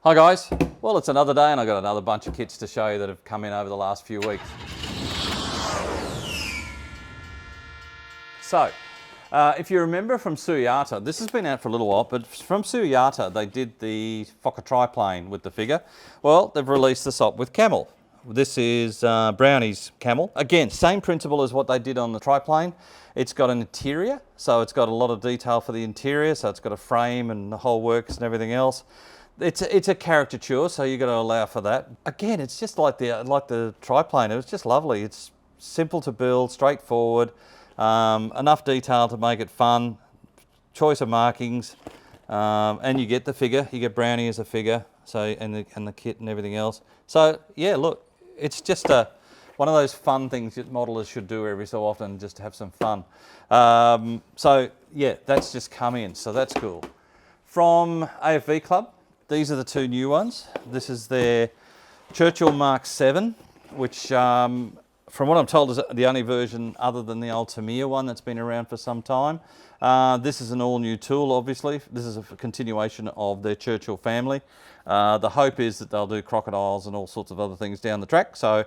Hi guys, well it's another day and I've got another bunch of kits to show you that have come in over the last few weeks. So, if you remember from Suyata, this has been out for a little while, but from Suyata they did the Fokker triplane with the figure. Well, they've released the Sopwith Camel. This is Brownie's Camel. Again, same principle as what they did on the triplane. It's got an interior, so it's got a lot of detail for the interior, so it's got a frame and the whole works and everything else. It's a caricature, so you've got to allow for that. Again, it's just like the triplane. It was just lovely. It's simple to build, straightforward, enough detail to make it fun. Choice of markings, and you get the figure. You get Brownie as a figure, so and the kit and everything else. So yeah, look, it's just one of those fun things that modelers should do every so often, just to have some fun. So yeah, that's just come in, so that's cool. From AFV Club. These are the two new ones. This is their Churchill M.K., which from what I'm told is the only version other than the old Tamiya one that's been around for some time. This is an all new tool, obviously. This is a continuation of their Churchill family. The hope is that they'll do crocodiles and all sorts of other things down the track, so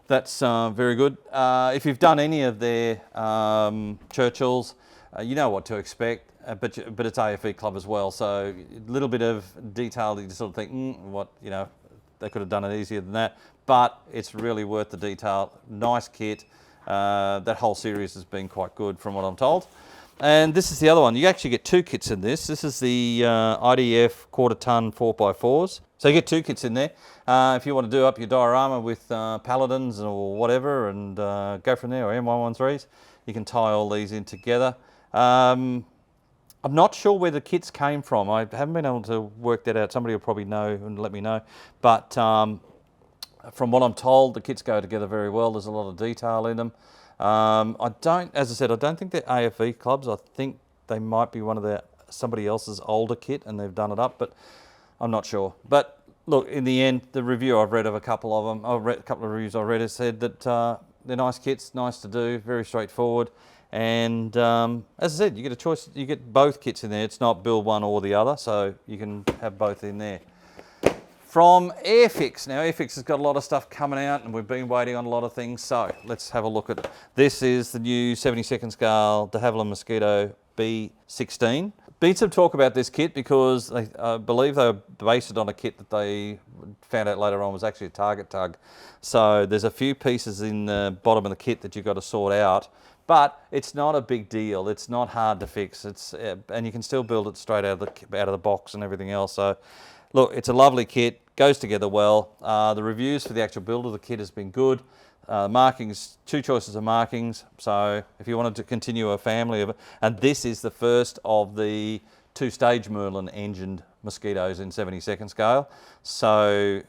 that's very good. If you've done any of their Churchills, you know what to expect. But it's AFV Club as well, so a little bit of detail that you sort of think, they could have done it easier than that. But it's really worth the detail. Nice kit. That whole series has been quite good from what I'm told. And this is the other one. You actually get two kits in this. This is the IDF quarter-ton 4x4s. So you get two kits in there. If you want to do up your diorama with Paladins or whatever and go from there, or M113s, you can tie all these in together. I'm not sure where the kits came from. I haven't been able to work that out. Somebody will probably know and let me know. But from what I'm told, the kits go together very well. There's a lot of detail in them. As I said, I don't think they're AFV Clubs. I think they might be somebody else's older kit and they've done it up, but I'm not sure. But look, in the end, the review I've read of a couple of them, a couple of reviews I read, has said that they're nice kits, nice to do, very straightforward. And as I said, you get a choice, you get both kits in there. It's not build one or the other, so you can have both in there. From Airfix. Now Airfix has got a lot of stuff coming out and we've been waiting on a lot of things, so let's have a look at it. This is the new 72nd scale de Havilland Mosquito B16. Been some talk about this kit because I believe they based it on a kit that they found out later on was actually a target tug. So there's a few pieces in the bottom of the kit that you've got to sort out. But it's not a big deal. It's not hard to fix. And you can still build it straight out of the box and everything else. So, look, it's a lovely kit. Goes together well. The reviews for the actual build of the kit has been good. Markings, two choices of markings. So, if you wanted to continue a family of it, and this is the first of the two-stage Merlin engined Mosquitoes in 72nd scale. So,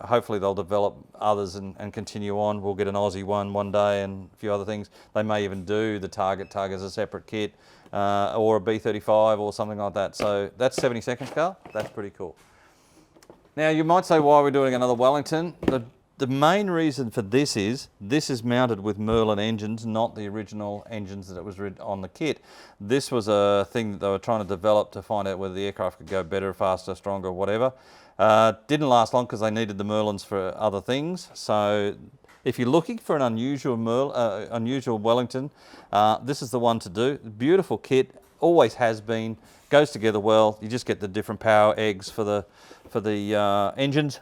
hopefully they'll develop others and continue on. We'll get an Aussie one day and a few other things. They may even do the target tug as a separate kit or a B35 or something like that. So that's 72nd scale. That's pretty cool. Now you might say, why are we doing another Wellington? The main reason for this is mounted with Merlin engines, not the original engines that it was on the kit. This was a thing that they were trying to develop to find out whether the aircraft could go better, faster, stronger, whatever. Didn't last long because they needed the Merlins for other things. So if you're looking for an unusual Wellington, this is the one to do. Beautiful kit, always has been, goes together well. You just get the different power eggs for the engines.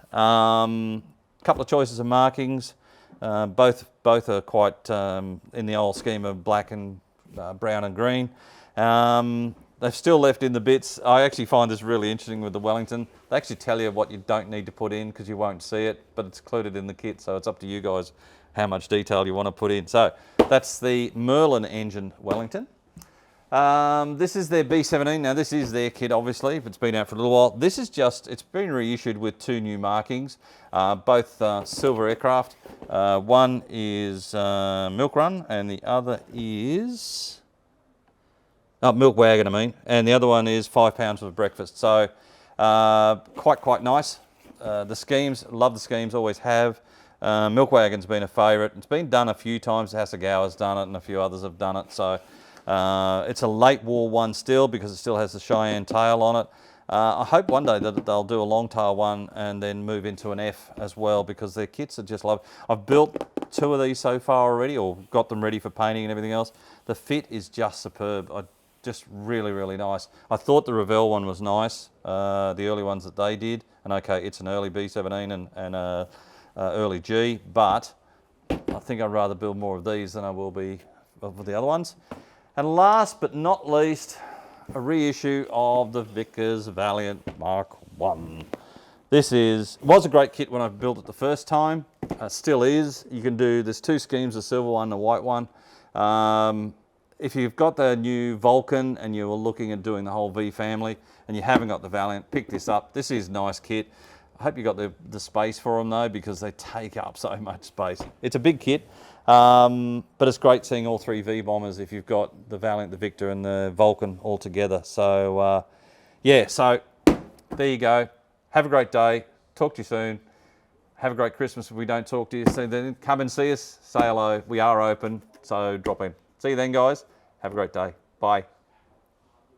Couple of choices of markings. Both are quite in the old scheme of black and brown and green. They've still left in the bits. I actually find this really interesting with the Wellington. They actually tell you what you don't need to put in because you won't see it, but it's included in the kit, so it's up to you guys how much detail you want to put in. So that's the Merlin engine Wellington. This is their B17. Now this is their kit, obviously, if it's been out for a little while. This is it's been reissued with two new markings, both silver aircraft. One is Milk Run and the other is Milk Wagon, I mean, and the other one is 5 pounds for breakfast. So quite nice. The schemes, love the schemes, always have. Milk Wagon's been a favourite. It's been done a few times. Hasegawa's done it and a few others have done it. So it's a late war one still because it still has the Cheyenne tail on it. I hope one day that they'll do a long tail one and then move into an F as well, because their kits are just love. I've built 2 of these so far already, or got them ready for painting and everything else. The fit is just superb. Just really, really nice. I thought the Revell one was nice, the early ones that they did. And okay, it's an early B17 and early G, but I think I'd rather build more of these than I will be of the other ones. And last but not least, a reissue of the Vickers Valiant Mark I. This was a great kit when I built it the first time. Still is. You can do, there's 2 schemes, a silver one and a white one. If you've got the new Vulcan and you're looking at doing the whole V family and you haven't got the Valiant, pick this up. This is a nice kit. I hope you got the space for them though, because they take up so much space. It's a big kit, but it's great seeing all 3 V bombers if you've got the Valiant, the Victor and the Vulcan all together. So yeah, so there you go. Have a great day. Talk to you soon. Have a great Christmas if we don't talk to you. So then come and see us, say hello. We are open, so drop in. See you then, guys. Have a great day. Bye.